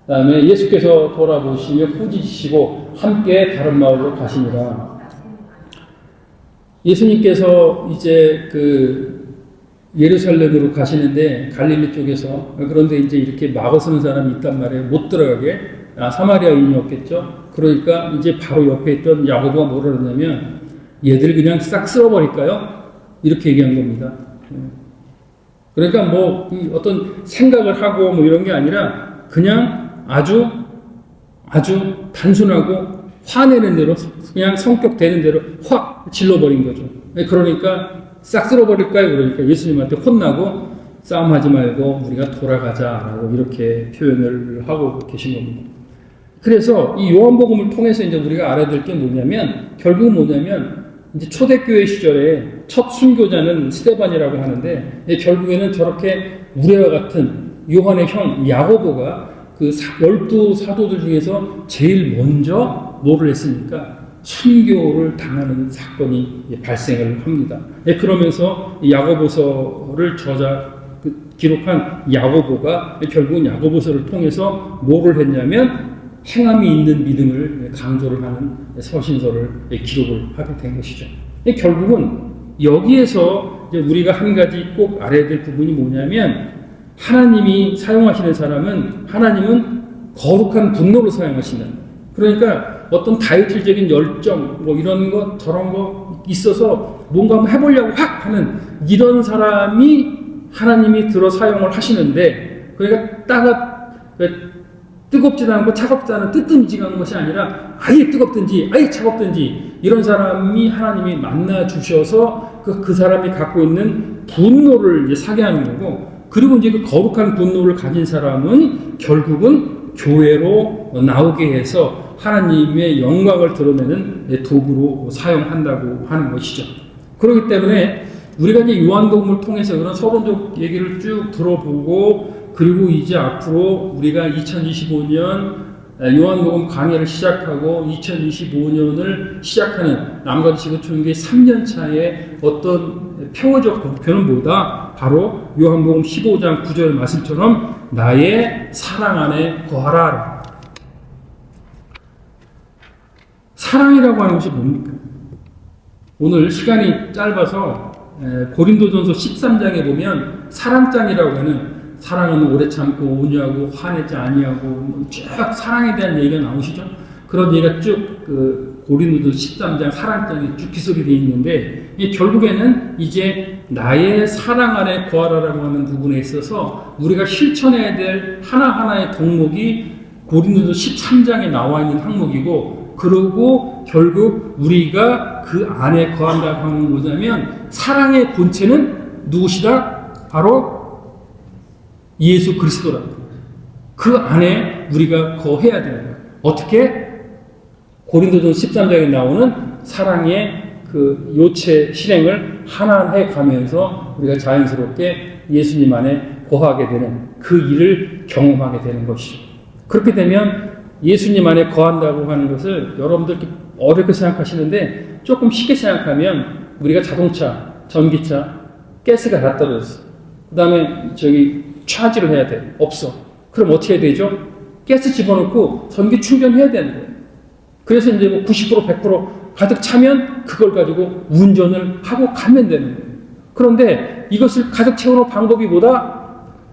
그 다음에 예수께서 돌아보시며 꾸짖으시고 함께 다른 마을로 가시니라. 예수님께서 이제 예루살렘으로 가시는데 갈릴리 쪽에서, 그런데 이제 이렇게 막아서는 사람이 있단 말이에요. 못 들어가게. 사마리아인이었겠죠. 그러니까 이제 바로 옆에 있던 야고보가 뭐라 그러냐면 얘들 그냥 싹 쓸어버릴까요? 이렇게 얘기한 겁니다. 그러니까 뭐 어떤 생각을 하고 뭐 이런 게 아니라 그냥 아주 단순하고 화내는 대로 그냥 성격 되는 대로 확 질러버린 거죠. 그러니까 싹 쓸어버릴까요? 그러니까 예수님한테 혼나고 싸움하지 말고 우리가 돌아가자라고 이렇게 표현을 하고 계신 겁니다. 그래서 이 요한복음을 통해서 이제 우리가 알아야 될 게 뭐냐면 결국 뭐냐면 이제 초대교회 시절에 첫 순교자는 스데반이라고 하는데 결국에는 저렇게 우레와 같은 요한의 형 야고보가 그 12사도들 중에서 제일 먼저 뭐를 했습니까? 순교를 당하는 사건이 발생을 합니다. 그러면서 야고보서를 기록한 야고보가 결국은 야고보서를 통해서 뭐를 했냐면 행함이 있는 믿음을 강조를 하는 서신서를 기록을 하게 된 것이죠. 결국은 여기에서 우리가 한 가지 꼭 알아야 될 부분이 뭐냐면 하나님이 사용하시는 사람은 하나님은 거룩한 분노로 사용하신다. 그러니까 어떤 다혈질적인 열정 뭐 이런 것 저런 거 있어서 뭔가 한번 해보려고 확 하는 이런 사람이 하나님이 들어 사용을 하시는데 그러니까 뜨겁지도 않고 차갑지 않은 뜨뜻미지근한 것이 아니라 아예 뜨겁든지 아예 차갑든지 이런 사람이 하나님이 만나 주셔서 그 사람이 갖고 있는 분노를 이제 사게 하는 거고, 그리고 이제 그 거룩한 분노를 가진 사람은 결국은 교회로 나오게 해서 하나님의 영광을 드러내는 도구로 사용한다고 하는 것이죠. 그렇기 때문에 우리가 이제 요한복음을 통해서 그런 서론적 얘기를 쭉 들어보고, 그리고 이제 앞으로 우리가 2025년 요한복음 강해를 시작하고 2025년을 시작하는 남가주시고 총회 3년차의 어떤 표어적 목표는 뭐다? 바로 요한복음 15장 9절 말씀처럼 나의 사랑 안에 거하라. 사랑이라고 하는 것이 뭡니까? 오늘 시간이 짧아서 고린도전서 13장에 보면 사랑장이라고 하는, 사랑은 오래 참고 온유하고 화내지 아니하고 쭉 사랑에 대한 얘기가 나오시죠. 그런 얘기가 쭉 고린도전서 13장 사랑장에 쭉 기술이 되어 있는데, 결국에는 이제 나의 사랑 안에 거하라라고 하는 부분에 있어서 우리가 실천해야 될 하나하나의 덕목이 고린도전서 13장에 나와 있는 항목이고, 그리고 결국 우리가 그 안에 거한다고 하는 뭐냐면 사랑의 본체는 누구시다? 바로 예수 그리스도라. 그 안에 우리가 거해야 되는 거예요. 어떻게? 고린도전서 13장에 나오는 사랑의 그 요체 실행을 하나하나 해 가면서 우리가 자연스럽게 예수님 안에 거하게 되는 그 일을 경험하게 되는 것이죠. 그렇게 되면 예수님 안에 거한다고 하는 것을 여러분들 어렵게 생각하시는데, 조금 쉽게 생각하면 우리가 자동차, 전기차, 가스가 다 떨어졌어. 그 다음에 차지를 해야 돼. 없어. 그럼 어떻게 해야 되죠? 가스 집어넣고 전기 충전해야 되는 거예요. 그래서 이제 뭐 90%, 100% 가득 차면 그걸 가지고 운전을 하고 가면 되는 거예요. 그런데 이것을 가득 채우는 방법이 뭐다?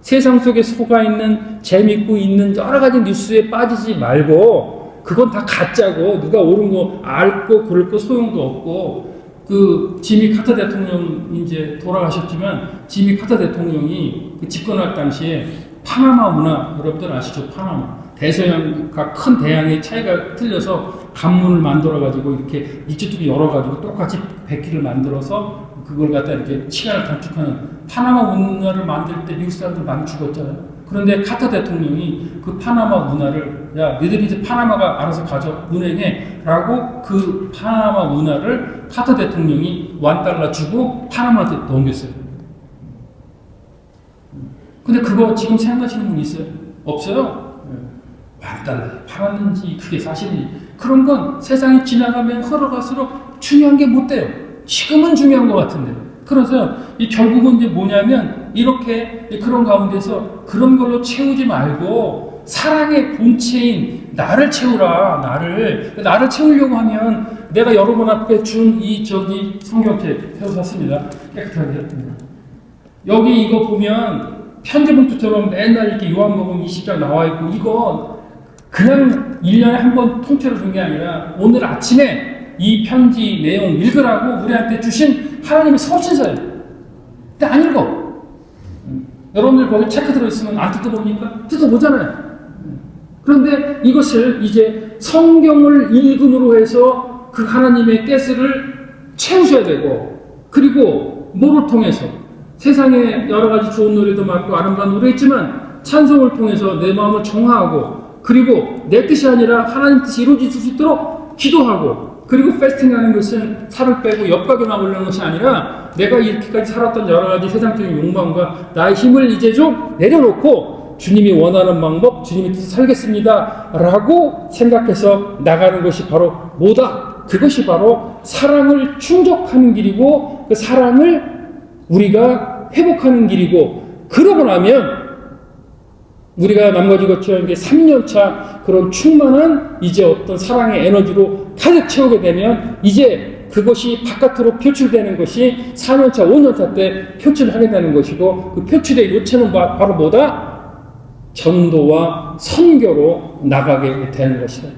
세상 속에 속아 있는 재밌고 있는 여러 가지 뉴스에 빠지지 말고, 그건 다 가짜고 누가 옳은 거 알고 그럴 거 소용도 없고, 그 지미 카터 대통령 이제 돌아가셨지만 지미 카터 대통령이 집권할 당시에 파나마 문화, 여러분들 아시죠? 파나마 대서양과 큰 대양의 차이가 틀려서 간문을 만들어 가지고 이렇게 이쪽저쪽 열어 가지고 똑같이 백기를 만들어서 그걸 갖다 이렇게 시간을 단축하는 파나마 문화를 만들 때 미국 사람들 많이 죽었잖아요. 그런데 카터 대통령이 그 파나마 운하를 야 니들이 이제 파나마가 알아서 가져 운행해라고 그 파나마 운하를 카터 대통령이 $1 주고 파나마한테 넘겼어요. 근데 그거 지금 생각하시는 분 있어요? 없어요? $1 팔았는지 그게 사실이 그런 건 세상이 지나가면 흘러갈수록 중요한 게 못 돼요. 지금은 중요한 것 같은데. 그래서 이 결국은 이제 뭐냐면 이렇게 그런 가운데서 그런 걸로 채우지 말고 사랑의 본체인 나를 채우라. 나를 채우려고 하면 내가 여러분 앞에 준 이 저기 성경책 새로 샀습니다. 깨끗하게 했습니다. 여기 이거 보면 편지 봉투처럼 맨날 이렇게 요한복음 20장 나와 있고 이건 그냥 1년에 한 번 통째로 준 게 아니라 오늘 아침에 이 편지 내용 읽으라고 우리한테 주신 하나님의 서신서예요. 근데 안 읽어. 여러분들 거기 체크 들어있으면 안 뜯어봅니까? 뜯어보잖아요. 그런데 이것을 이제 성경을 읽음으로 해서 그 하나님의 가스를 채우셔야 되고 그리고 뭐를 통해서 세상에 여러 가지 좋은 노래도 많고 아름다운 노래 있지만 찬송을 통해서 내 마음을 정화하고 그리고 내 뜻이 아니라 하나님 뜻이 이루어질 수 있도록 기도하고 그리고 패스팅하는 것은 살을 빼고 옆가게 나오려는 것이 아니라 내가 이렇게까지 살았던 여러 가지 세상적인 욕망과 나의 힘을 이제 좀 내려놓고 주님이 원하는 방법, 주님의 뜻을 살겠습니다 라고 생각해서 나가는 것이 바로 뭐다? 그것이 바로 사랑을 충족하는 길이고 그 사랑을 우리가 회복하는 길이고 그러고 나면 우리가 남가지 거처럼 3년차 그런 충만한 이제 어떤 사랑의 에너지로 가득 채우게 되면 이제 그것이 바깥으로 표출되는 것이 4년차, 5년차 때 표출하게 되는 것이고 그 표출의 요체는 바로 뭐다? 전도와 선교로 나가게 되는 것이다.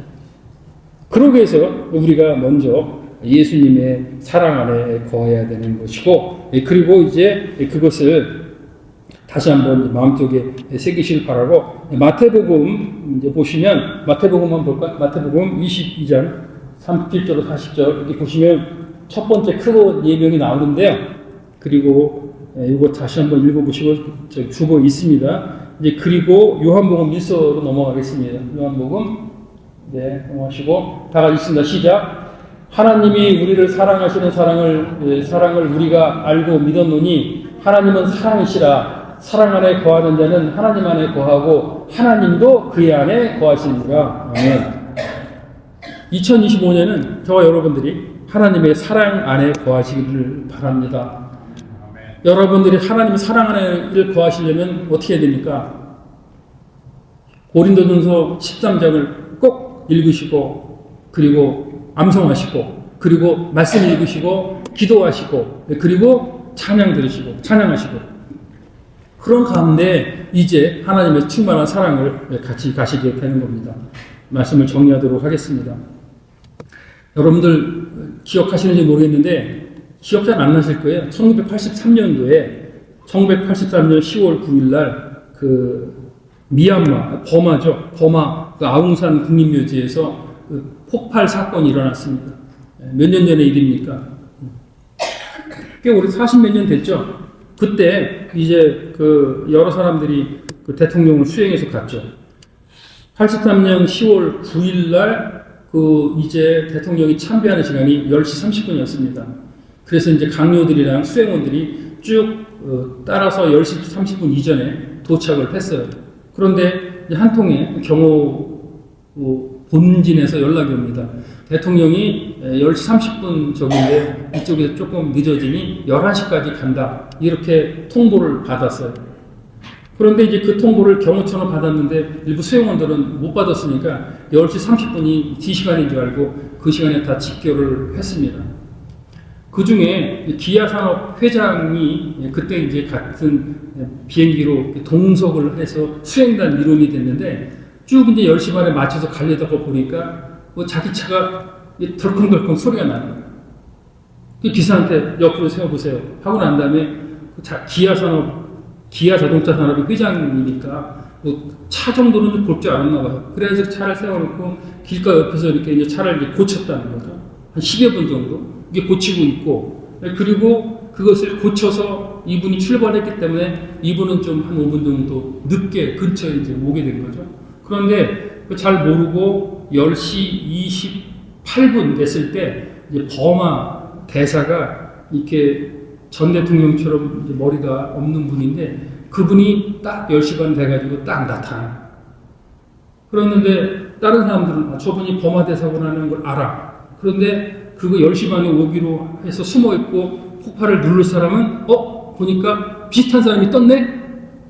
그러기 위해서 우리가 먼저 예수님의 사랑 안에 거해야 되는 것이고 그리고 이제 그것을 다시 한번 마음속에 새기실 바라고 마태복음 이제 보시면 마태복음 한번 볼까요? 마태복음 22장 37절 40절 이렇게 보시면 첫 번째 큰 예명이 나오는데요. 그리고 이거 다시 한번 읽어보시고 저기 주보 있습니다. 이제 그리고 요한복음 1서로 넘어가겠습니다. 요한복음 넘어가시고 다 같이 있습니다. 시작. 하나님이 우리를 사랑하시는 사랑을 우리가 알고 믿었노니 하나님은 사랑이시라. 사랑 안에 거하는 자는 하나님 안에 거하고 하나님도 그의 안에 거하시니라. 아멘. 2025년은 저와 여러분들이 하나님의 사랑 안에 거하시기를 바랍니다. 아멘. 여러분들이 하나님의 사랑 안에 거하시려면 어떻게 해야 됩니까? 고린도전서 13장을 꼭 읽으시고 그리고 암송하시고 그리고 말씀 읽으시고 기도하시고 그리고 찬양 들으시고 찬양하시고 그런 가운데 이제 하나님의 충만한 사랑을 같이 가시게 되는 겁니다. 말씀을 정리하도록 하겠습니다. 여러분들 기억하시는지 모르겠는데 기억 잘 안 나실 거예요. 1983년 10월 9일 날 그 미얀마, 버마 그 아웅산 국립묘지에서 그 폭발 사건이 일어났습니다. 몇 년 전의 일입니까? 꽤 오래 40몇 년 됐죠. 그때 이제 그 여러 사람들이 그 대통령을 수행해서 갔죠. 83년 10월 9일 날 그 이제 대통령이 참배하는 시간이 10시 30분이었습니다. 그래서 이제 강요들이랑 수행원들이 쭉 따라서 10시 30분 이전에 도착을 했어요. 그런데 한 통의 경호 본진에서 연락이 옵니다. 대통령이 10시 30분 저기인데 이쪽에 조금 늦어지니 11시까지 간다. 이렇게 통보를 받았어요. 그런데 이제 그 통보를 경호처럼 받았는데 일부 수행원들은 못 받았으니까 10시 30분이 D시간인 줄 알고 그 시간에 다 집결을 했습니다. 그 중에 기아산업 회장이 그때 이제 같은 비행기로 동석을 해서 수행단 일원이 됐는데 쭉 이제 10시 반에 맞춰서 가려다가 보니까 뭐 자기 차가 덜컹덜컹 소리가 나는 거예요. 그 기사한테 옆으로 세워보세요 하고 난 다음에 기아 자동차 산업의 회장이니까 뭐 차 정도는 볼 줄 알았나 봐요. 그래서 차를 세워놓고 길가 옆에서 이렇게 이제 차를 이제 고쳤다는 거죠. 한 10여 분 정도 이게 고치고 있고 그리고 그것을 고쳐서 이분이 출발했기 때문에 이분은 좀 한 5분 정도 늦게 근처에 이제 오게 된 거죠. 그런데 잘 모르고 10시 28분 됐을 때 이제 버마 대사가 이렇게 전 대통령처럼 이제 머리가 없는 분인데 그분이 딱 10시 반 돼가지고 딱 나타나요. 그러는데 다른 사람들은 저분이 버마 대사구나는 걸 알아. 그런데 그거 10시 반에 오기로 해서 숨어있고 폭발을 누를 사람은 보니까 비슷한 사람이 떴네?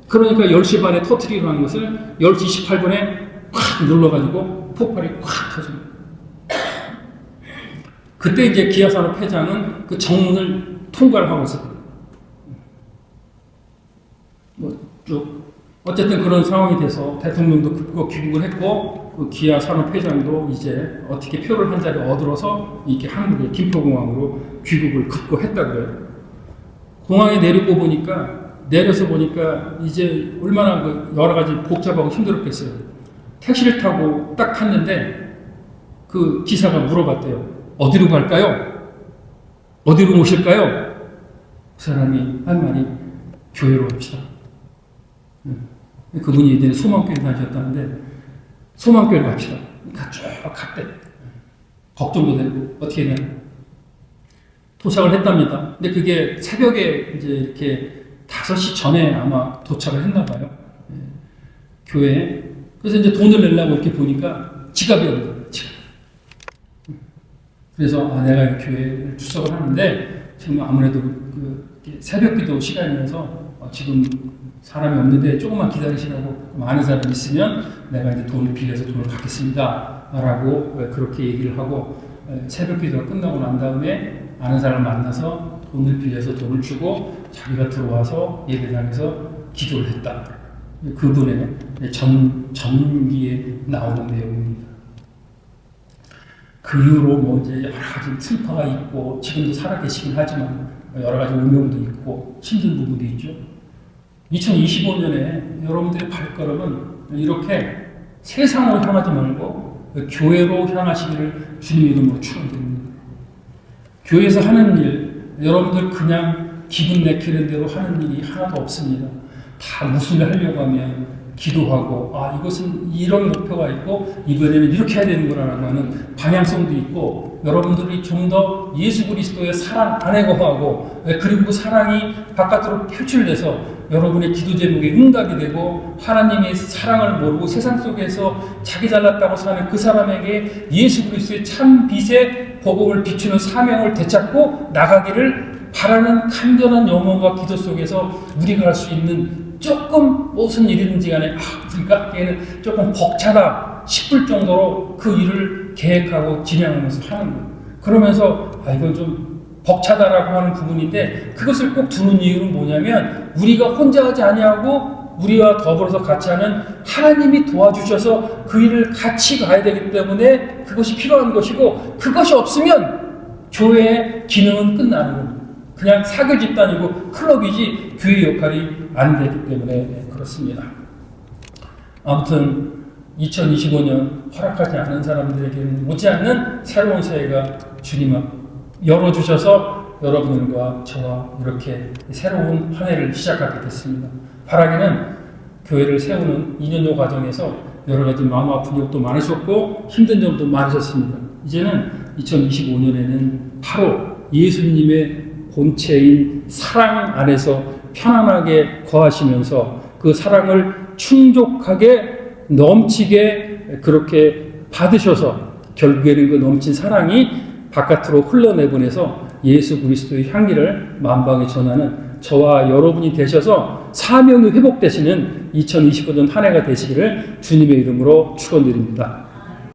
그러니까 10시 반에 터트리기로 한 것을 10시 28분에 확 눌러가지고 폭발이 확 터집니다. 그때 이제 기아산업 회장은 그 정문을 통과를 하고 있었거든요. 어쨌든 그런 상황이 돼서 대통령도 급거 귀국을 했고 그 기아 산업회장도 이제 어떻게 표를 한 자리 얻어서 이렇게 한국의 김포공항으로 귀국을 급거했다 그래요. 공항에 내려서 보니까 이제 얼마나 여러 가지 복잡하고 힘들었겠어요. 택시를 타고 딱 탔는데 그 기사가 물어봤대요. 어디로 갈까요? 어디로 모실까요? 그 사람이 한 말이 교회로 갑시다. 그분이 예전에 소망교회 다니셨다는데 소망교회로 갑시다. 쭉 갔대. 걱정도 되고 어떻게 되나 도착을 했답니다. 근데 그게 새벽에 이제 이렇게 5시 전에 아마 도착을 했나 봐요. 교회에. 그래서 이제 돈을 내려고 이렇게 보니까 지갑이 없는 지갑. 그래서 내가 교회를 출석을 하는데 지금 아무래도 새벽기도 시간이어서 지금 사람이 없는데 조금만 기다리시라고 많은 사람이 있으면 내가 이제 돈을 빌려서 돈을 갚겠습니다 라고 그렇게 얘기를 하고 새벽 기도가 끝나고 난 다음에 아는 사람을 만나서 돈을 빌려서 돈을 주고 자기가 들어와서 예배당에서 기도를 했다. 그분의 전기에 나오는 내용입니다. 그 이후로 이제 여러 가지 슬퍼가 있고 지금도 살아계시긴 하지만 여러 가지 운명도 있고 힘든 부분도 있죠. 2025년에 여러분들의 발걸음은 이렇게 세상으로 향하지 말고 교회로 향하시기를 주님의 이름으로 축원드립니다. 교회에서 하는 일, 여러분들 그냥 기분 내키는 대로 하는 일이 하나도 없습니다. 다 무슨 일 하려고 하면 기도하고 이것은 이런 목표가 있고 이번에는 이렇게 해야 되는구나라고 하는 방향성도 있고 여러분들이 좀 더 예수 그리스도의 사랑 안에 거하고 그리고 그 사랑이 바깥으로 표출돼서 여러분의 기도 제목에 응답이 되고 하나님의 사랑을 모르고 세상 속에서 자기 잘났다고 사는 그 사람에게 예수 그리스도의 참 빛의 복음을 비추는 사명을 되찾고 나가기를 바라는 간절한 영혼과 기도 속에서 우리가 할 수 있는 조금 무슨 일이든지 간에 우리가 하기에는 조금 벅차다 싶을 정도로 그 일을 계획하고 진행하면서 하는 거예요. 그러면서 이건 좀 벅차다라고 하는 부분인데 그것을 꼭 두는 이유는 뭐냐면 우리가 혼자 하지 아니하고 우리와 더불어서 같이 하는 하나님이 도와주셔서 그 일을 같이 가야 되기 때문에 그것이 필요한 것이고 그것이 없으면 교회의 기능은 끝나는 겁니다. 그냥 사교 집단이고 클럽이지 교회 역할이 안 되기 때문에 그렇습니다. 아무튼 2025년 허락하지 않은 사람들에게는 오지 않는 새로운 새해가 주님 앞 열어주셔서 여러분들과 저와 이렇게 새로운 한 해를 시작하게 됐습니다. 바라기는 교회를 세우는 2년여 과정에서 여러 가지 마음 아픈 적도 많으셨고 힘든 점도 많으셨습니다. 이제는 2025년에는 바로 예수님의 본체인 사랑 안에서 편안하게 거하시면서 그 사랑을 충족하게 넘치게 그렇게 받으셔서 결국에는 그 넘친 사랑이 바깥으로 흘러내보내서 예수 그리스도의 향기를 만방에 전하는 저와 여러분이 되셔서 사명이 회복되시는 2025년 한 해가 되시기를 주님의 이름으로 축원드립니다.